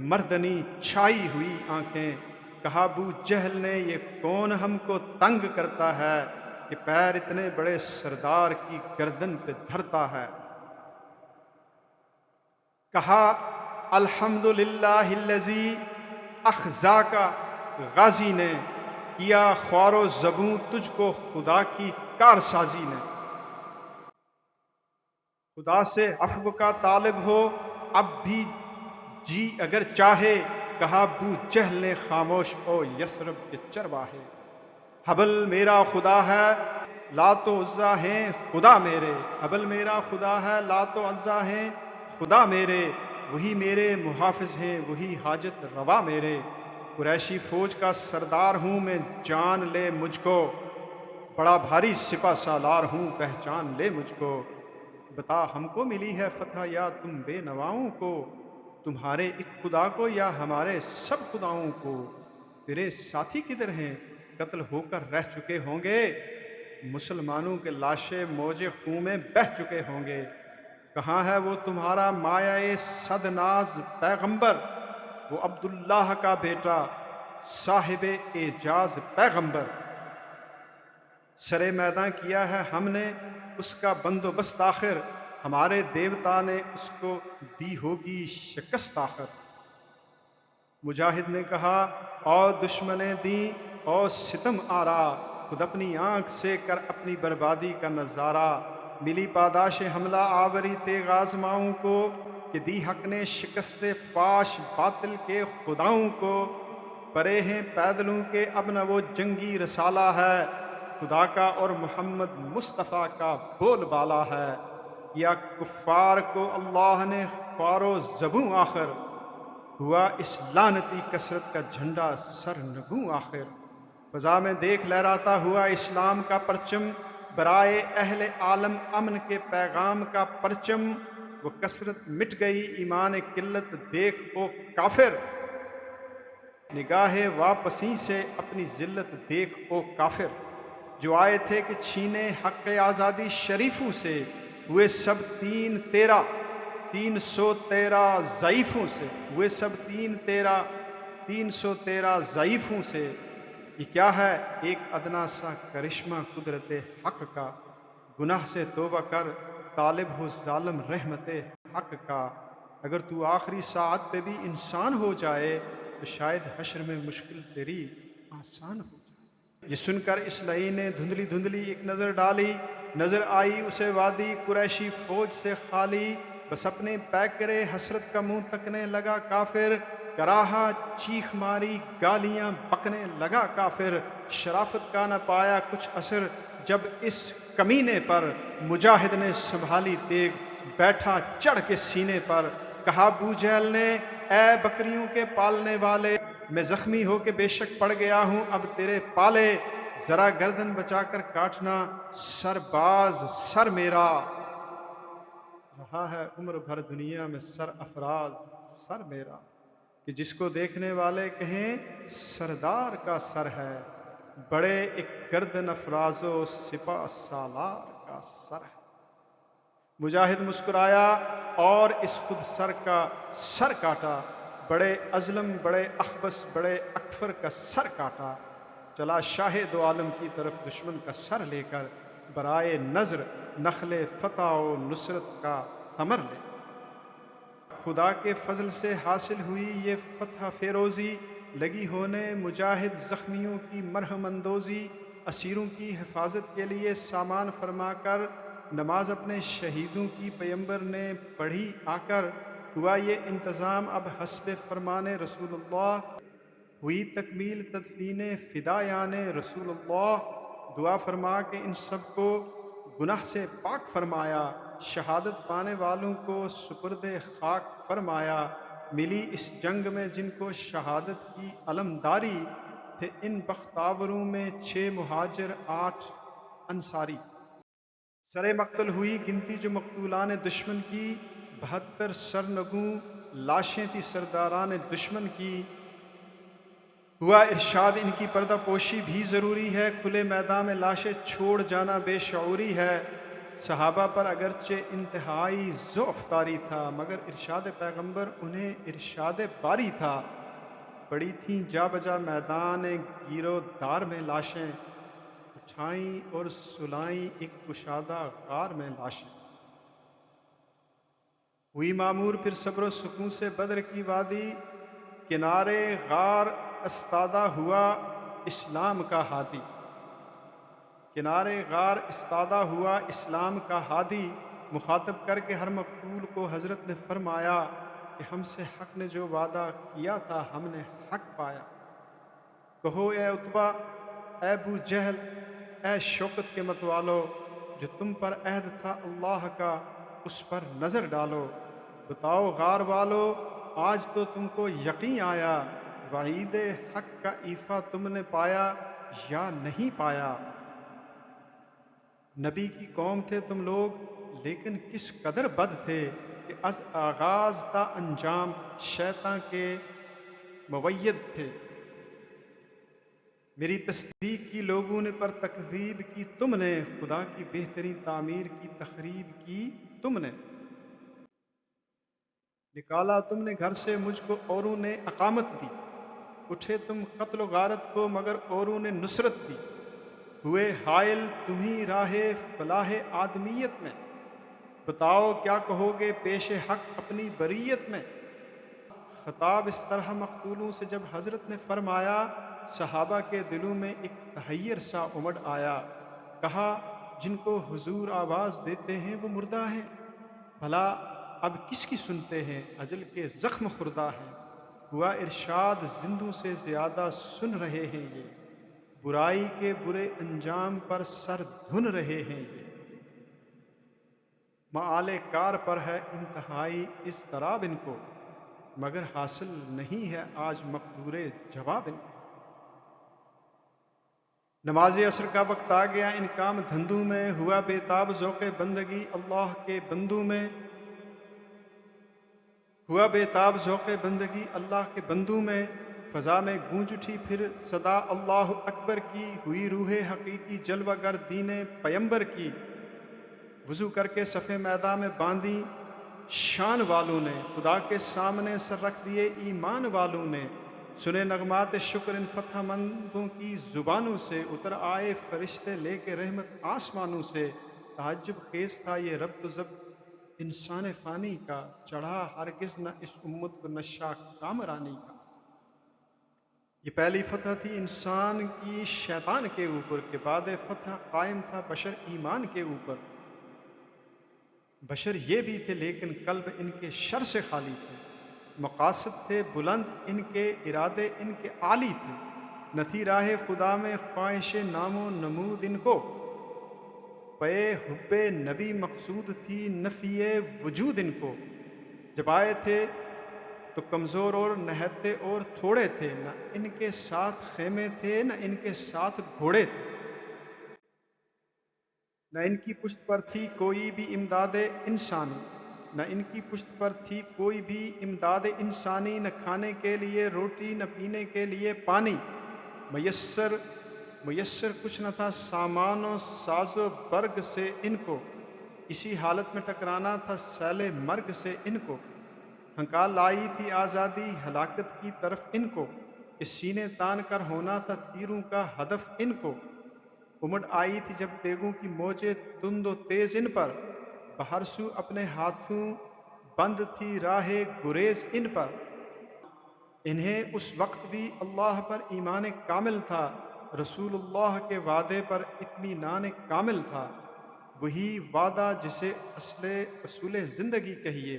مردنی چھائی ہوئی آنکھیں۔ کہا ابو جہل نے یہ کون ہم کو تنگ کرتا ہے، کہ پیر اتنے بڑے سردار کی گردن پہ دھرتا ہے۔ کہا الحمدللہ الذی اخزاک غازی نے، کیا خوار و زبوں تجھ کو خدا کی کارسازی نے۔ خدا سے عفو کا طالب ہو اب بھی جی اگر چاہے، کہا ابو جہل نے خاموش او یثرب کے چرواہے۔ حبل میرا خدا ہے لات و عزا ہیں خدا میرے، حبل میرا خدا ہے لات و عزا ہیں خدا میرے، وہی میرے محافظ ہیں وہی حاجت روا میرے۔ قریشی فوج کا سردار ہوں میں جان لے مجھ کو، بڑا بھاری سپہ سالار ہوں پہچان لے مجھ کو۔ بتا ہم کو ملی ہے فتح یا تم بے نواؤں کو، تمہارے ایک خدا کو یا ہمارے سب خداؤں کو۔ تیرے ساتھی کدھر ہیں، قتل ہو کر رہ چکے ہوں گے، مسلمانوں کے لاشیں موج خوں میں بہہ چکے ہوں گے۔ کہاں ہے وہ تمہارا مایہ صد ناز پیغمبر، وہ عبداللہ کا بیٹا صاحب اعجاز پیغمبر۔ سرے میداں کیا ہے ہم نے اس کا بندوبست آخر، ہمارے دیوتا نے اس کو دی ہوگی شکست آخر۔ مجاہد نے کہا او دشمنیں دیں او ستم آرا، خود اپنی آنکھ سے کر اپنی بربادی کا نظارہ۔ ملی پاداش حملہ آوری تیغ آزماؤں کو، کہ دی حق نے شکست فاش باطل کے خداؤں کو۔ پرے ہیں پیدلوں کے اب نہ وہ جنگی رسالہ ہے، خدا کا اور محمد مصطفیٰ کا بول بالا ہے۔ یا کفار کو اللہ نے خوار و زبوں آخر، ہوا اس لعنتی کثرت کا جھنڈا سر نگوں آخر، فضا میں دیکھ لہراتا ہوا اسلام کا پرچم، برائے اہل عالم امن کے پیغام کا پرچم، وہ کثرت مٹ گئی ایمان قلت دیکھ او کافر، نگاہ واپسی سے اپنی ذلت دیکھ او کافر، جو آئے تھے کہ چھینے حق آزادی شریفوں سے، ہوئے سب 313 ضعیفوں سے، ہوئے سب 313 ضعیفوں سے۔ یہ کیا ہے ایک ادنا سا کرشمہ قدرت حق کا، گناہ سے توبہ کر طالب ہو ظالم رحمت حق کا، اگر تو آخری ساعت پہ بھی انسان ہو جائے تو شاید حشر میں مشکل تیری آسان ہو جائے۔ یہ سن کر اس لئی نے دھندلی ایک نظر ڈالی، نظر آئی اسے وادی قریشی فوج سے خالی، بس اپنے پیکرے حسرت کا منہ تکنے لگا کافر، کراہا چیخ ماری گالیاں بکنے لگا کافر، شرافت کا نہ پایا کچھ اثر جب اس کمینے پر مجاہد نے سنبھالی تیغ، بیٹھا چڑھ کے سینے پر، کہا ابو جہل نے اے بکریوں کے پالنے والے، میں زخمی ہو کے بے شک پڑ گیا ہوں اب تیرے پالے، ذرا گردن بچا کر کاٹنا سرباز سر میرا، رہا ہے عمر بھر دنیا میں سر افراز سر میرا، کہ جس کو دیکھنے والے کہیں سردار کا سر ہے، بڑے ایک گردن افراز و سپہ سالار کا سر ہے۔ مجاہد مسکرایا اور اس خود سر کا سر کاٹا، بڑے ازلم بڑے اخبث بڑے اکفر کا سر کاٹا، چلا شاہ دو عالم کی طرف دشمن کا سر لے کر، برائے نظر نخل فتح و نصرت کا ثمر لے، خدا کے فضل سے حاصل ہوئی یہ فتح فیروزی، لگی ہونے مجاہد زخمیوں کی مرہم اندوزی، اسیروں کی حفاظت کے لیے سامان فرما کر، نماز اپنے شہیدوں کی پیمبر نے پڑھی آ کر، ہوا یہ انتظام اب حسب فرمان رسول اللہ، ہوئی تکمیل تدفین فدایان رسول اللہ، دعا فرما کہ ان سب کو گناہ سے پاک فرمایا، شہادت پانے والوں کو سپرد خاک فرمایا، ملی اس جنگ میں جن کو شہادت کی علمداری، تھے ان بختاوروں میں 6 مہاجر 8 انصاری، سر مقتل ہوئی گنتی جو مقتولان دشمن کی، 72 سرنگوں لاشیں تھی سرداران دشمن کی، ہوا ارشاد ان کی پردہ پوشی بھی ضروری ہے، کھلے میدان میں لاشیں چھوڑ جانا بے شعوری ہے، صحابہ پر اگرچہ انتہائی ضعف طاری تھا مگر ارشاد پیغمبر انہیں ارشاد باری تھا، پڑی تھیں جا بجا میدان گیر و دار میں لاشیں، اٹھائیں اور سلائیں ایک کشادہ غار میں لاشیں، ہوئی معمور پھر صبر و سکون سے بدر کی وادی، کنارے غار استادہ ہوا اسلام کا ہادی، کنارے غار استادہ ہوا اسلام کا ہادی، مخاطب کر کے ہر مقتول کو حضرت نے فرمایا کہ ہم سے حق نے جو وعدہ کیا تھا ہم نے حق پایا، کہو اے عتبہ اے ابو جہل اے شوکت کے متوالو، جو تم پر عہد تھا اللہ کا اس پر نظر ڈالو، بتاؤ غار والو آج تو تم کو یقین آیا، وعید حق کا ایفا تم نے پایا یا نہیں پایا، نبی کی قوم تھے تم لوگ لیکن کس قدر بد تھے کہ از آغاز تا انجام شیطان کے مؤید تھے، میری تصدیق کی لوگوں نے پر تکذیب کی تم نے، خدا کی بہترین تعمیر کی تخریب کی تم نے، نکالا تم نے گھر سے مجھ کو اوروں نے اقامت دی، اٹھے تم قتل و غارت کو مگر اوروں نے نصرت دی، ہوئے حائل تمہیں راہ فلاح آدمیت میں، بتاؤ کیا کہو گے پیش حق اپنی بریت میں، خطاب اس طرح مقتولوں سے جب حضرت نے فرمایا، صحابہ کے دلوں میں ایک تحیر سا امڑ آیا، کہا جن کو حضور آواز دیتے ہیں وہ مردہ ہیں، بھلا اب کس کی سنتے ہیں اجل کے زخم خوردہ ہیں، ہوا ارشاد زندوں سے زیادہ سن رہے ہیں یہ، برائی کے برے انجام پر سر دھن رہے ہیں یہ، مآل کار پر ہے انتہائی اضطراب ان کو، مگر حاصل نہیں ہے آج مقدور جواب ان کا۔ نماز عصر کا وقت آ گیا، ان کام دھندوں میں ہوا بے تاب ذوق بندگی اللہ کے بندوں میں، ہوا بے تاب ذوق بندگی اللہ کے بندوں میں، فضا میں گونج اٹھی پھر صدا اللہ اکبر کی، ہوئی روح حقیقی جلوہ گر دین پیمبر کی، وضو کر کے صف میدان میں باندھی شان والوں نے، خدا کے سامنے سر رکھ دیے ایمان والوں نے، سنے نغمات شکر ان فتح مندوں کی زبانوں سے، اتر آئے فرشتے لے کے رحمت آسمانوں سے، تعجب خیز تھا یہ ربط و ضبط انسان فانی کا، چڑھا ہرگز نہ اس امت کو نشہ کامرانی کا۔ یہ پہلی فتح تھی انسان کی شیطان کے اوپر، کے بعد فتح قائم تھا بشر ایمان کے اوپر۔ بشر یہ بھی تھے لیکن قلب ان کے شر سے خالی تھے، مقاصد تھے بلند ان کے، ارادے ان کے عالی تھے، نہ تھی راہ خدا میں خواہش نام و نمود ان کو، پے حب نبی مقصود تھی نفی وجود ان کو۔ جب آئے تھے تو کمزور اور نہتے اور تھوڑے تھے، نہ ان کے ساتھ خیمے تھے نہ ان کے ساتھ گھوڑے تھے، نہ ان کی پشت پر تھی کوئی بھی امداد انسانی، نہ ان کی پشت پر تھی کوئی بھی امداد انسانی، نہ کھانے کے لیے روٹی نہ پینے کے لیے پانی، میسر کچھ نہ تھا سامان و ساز و برگ سے ان کو، اسی حالت میں ٹکرانا تھا سیل مرگ سے ان کو، ہنکا لائی تھی آزادی ہلاکت کی طرف ان کو، اس سینے تان کر ہونا تھا تیروں کا ہدف ان کو، امڑ آئی تھی جب تیغوں کی موجیں تند و تیز ان پر، بہر سو اپنے ہاتھوں بند تھی راہ گریز ان پر، انہیں اس وقت بھی اللہ پر ایمان کامل تھا، رسول اللہ کے وعدے پر اطمینان کامل تھا، وہی وعدہ جسے اصول زندگی کہیے،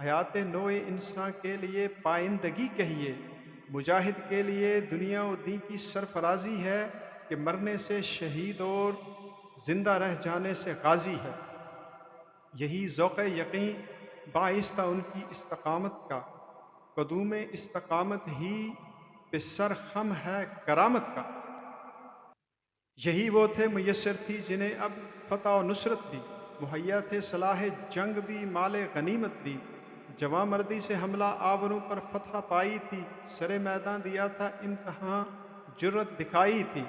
حیات نوع انسان کے لیے پائندگی کہیے، مجاہد کے لیے دنیا و دین کی سرفرازی ہے کہ مرنے سے شہید اور زندہ رہ جانے سے غازی ہے، یہی ذوق یقین باعث تھا ان کی استقامت کا، قدوم استقامت ہی پہ سر خم ہے کرامت کا، یہی وہ تھے میسر تھی جنہیں اب فتح و نصرت بھی، مہیا تھے صلاح جنگ بھی مال غنیمت بھی، جواں مردی سے حملہ آوروں پر فتح پائی تھی، سر میدان دیا تھا امتحان جرت دکھائی تھی،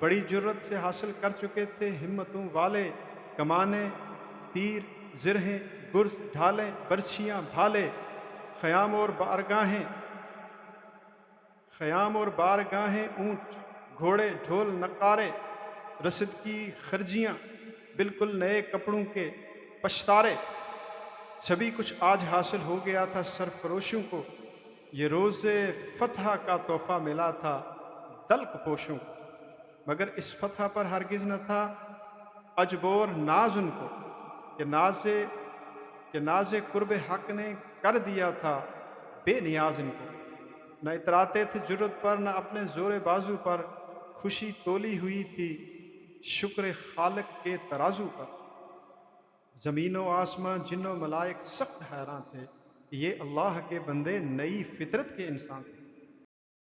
بڑی جرت سے حاصل کر چکے تھے ہمتوں والے، کمانیں تیر زرہیں گرز ڈھالیں برچھیاں بھالے، خیام اور بارگاہیں اونٹ گھوڑے ڈھول نقارے، رسد کی خرجیاں بالکل نئے کپڑوں کے پشتارے، سبھی کچھ آج حاصل ہو گیا تھا سرفروشوں کو، یہ روز فتح کا تحفہ ملا تھا دلق پوشوں کو، مگر اس فتح پر ہرگز نہ تھا اجبور ناز ان کو، کہ ناز قرب حق نے کر دیا تھا بے نیاز ان کو، نہ اتراتے تھے جرت پر نہ اپنے زور بازو پر، خوشی تولی ہوئی تھی شکر خالق کے ترازو پر، زمین و آسمان جن و ملائک سخت حیران تھے کہ یہ اللہ کے بندے نئی فطرت کے انسان تھے،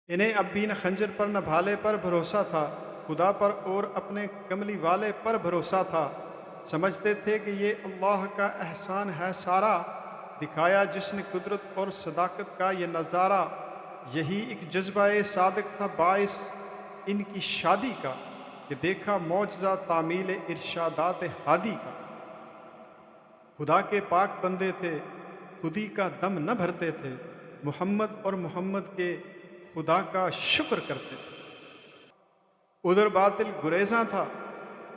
انہیں اب بھی نہ خنجر پر نہ بھالے پر بھروسہ تھا، خدا پر اور اپنے کملی والے پر بھروسہ تھا، سمجھتے تھے کہ یہ اللہ کا احسان ہے سارا، دکھایا جس نے قدرت اور صداقت کا یہ نظارہ، یہی ایک جذبہ صادق تھا باعث ان کی شادی کا، کہ دیکھا معجزہ تعمیل ارشادات ہادی کا، خدا کے پاک بندے تھے خودی کا دم نہ بھرتے تھے، محمد اور محمد کے خدا کا شکر کرتے تھے، ادھر باطل گریزاں تھا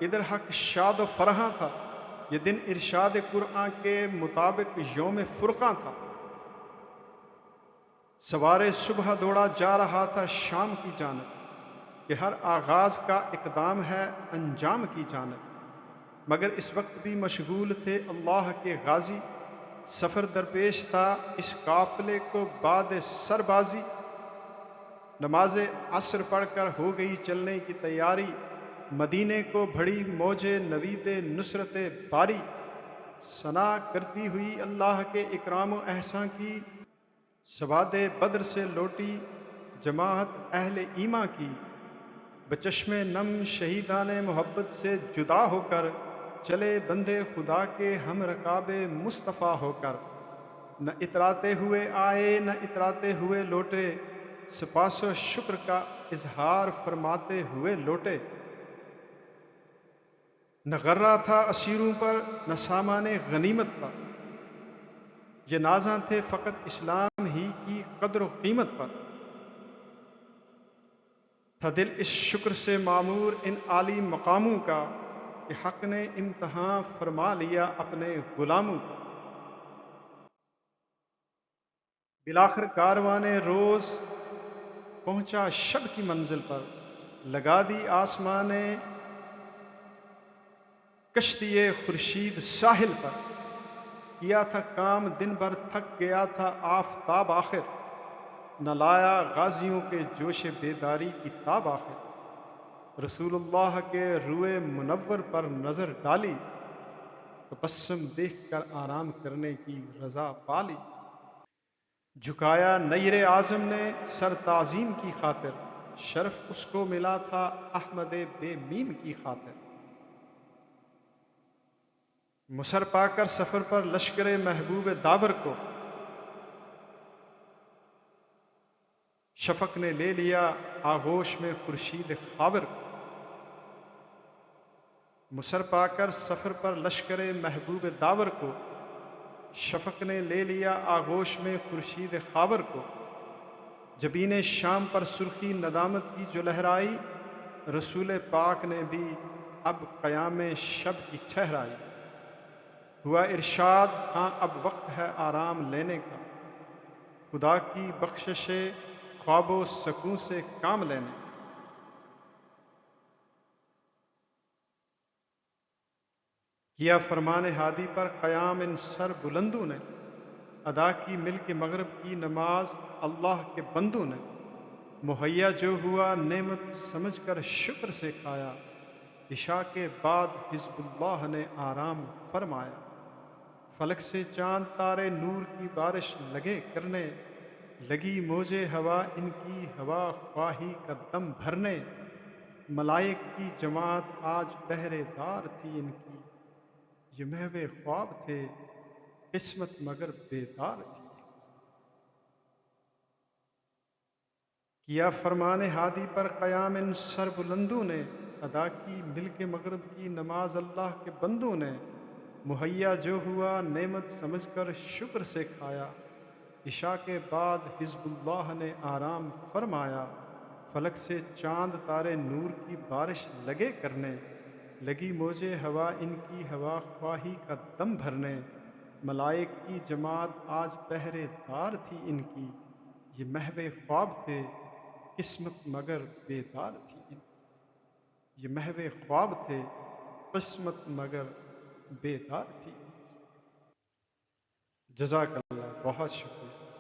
ادھر حق شاد و فرحاں تھا، یہ دن ارشاد قرآن کے مطابق یوم فرقاں تھا، سوارے صبح دوڑا جا رہا تھا شام کی جانب، کہ ہر آغاز کا اقدام ہے انجام کی جانب، مگر اس وقت بھی مشغول تھے اللہ کے غازی، سفر درپیش تھا اس قافلے کو بعد سربازی، نماز عصر پڑھ کر ہو گئی چلنے کی تیاری، مدینے کو بڑھی موجے نوید نصرت باری، ثنا کرتی ہوئی اللہ کے اکرام و احسان کی، سواد بدر سے لوٹی جماعت اہل ایمان کی، بچشم نم شہیدان محبت سے جدا ہو کر چلے بندے خدا کے ہم رکاب مصطفیٰ ہو کر، نہ اتراتے ہوئے آئے نہ اتراتے ہوئے لوٹے، سپاس و شکر کا اظہار فرماتے ہوئے لوٹے، نہ غرہ تھا اسیروں پر نہ سامان غنیمت پر، یہ نازاں تھے فقط اسلام ہی کی قدر و قیمت پر، تھا دل اس شکر سے معمور ان عالی مقاموں کا کہ حق نے امتحان فرما لیا اپنے غلاموں کا، بالآخر کاروان روز پہنچا شب کی منزل پر، لگا دی آسمان کشتی خورشید ساحل پر، کیا تھا کام دن بھر تھک گیا تھا آفتاب آخر، نہ لایا غازیوں کے جوش بیداری کی تاب آخر، رسول اللہ کے روئے منور پر نظر ڈالی، تبسم دیکھ کر آرام کرنے کی رضا پالی، جھکایا نیر اعظم نے سر تعظیم کی خاطر، شرف اس کو ملا تھا احمد بے میم کی خاطر، مسر پا کر سفر پر لشکر محبوب داور کو، شفق نے لے لیا آغوش میں خورشید خاور کو، مسر پا کر سفر پر لشکر محبوب داور کو، شفق نے لے لیا آغوش میں خورشید خاور کو، جبین شام پر سرخی ندامت کی جو لہرائی، رسول پاک نے بھی اب قیام شب کی ٹھہرائی، ہوا ارشاد ہاں اب وقت ہے آرام لینے کا، خدا کی بخشش خواب و سکون سے کام لینے کا، کیا فرمان ہادی پر قیام ان سر بلندوں نے، ادا کی مل کے مغرب کی نماز اللہ کے بندوں نے، مہیا جو ہوا نعمت سمجھ کر شکر سے کھایا، عشاء کے بعد حزب اللہ نے آرام فرمایا، فلک سے چاند تارے نور کی بارش لگے کرنے، لگی موجے ہوا ان کی ہوا خواہی کا دم بھرنے، ملائک کی جماعت آج پہرے دار تھی ان کی، یہ محو خواب تھے قسمت مگر بیدار تھی، کیا فرمان ہادی پر قیام ان سر بلندوں نے، ادا کی مل کے مغرب کی نماز اللہ کے بندوں نے، مہیا جو ہوا نعمت سمجھ کر شکر سے کھایا، عشاء کے بعد حزب اللہ نے آرام فرمایا، فلک سے چاند تارے نور کی بارش لگے کرنے، لگی موجے ہوا ان کی ہوا خواہی کا دم بھرنے، ملائک کی جماعت آج پہرے دار تھی ان کی، یہ محو خواب تھے قسمت مگر بیدار تھی ان کی، یہ محو خواب تھے قسمت مگر بیدار تھی ان کی۔ جزاک اللہ، بہت شکریہ۔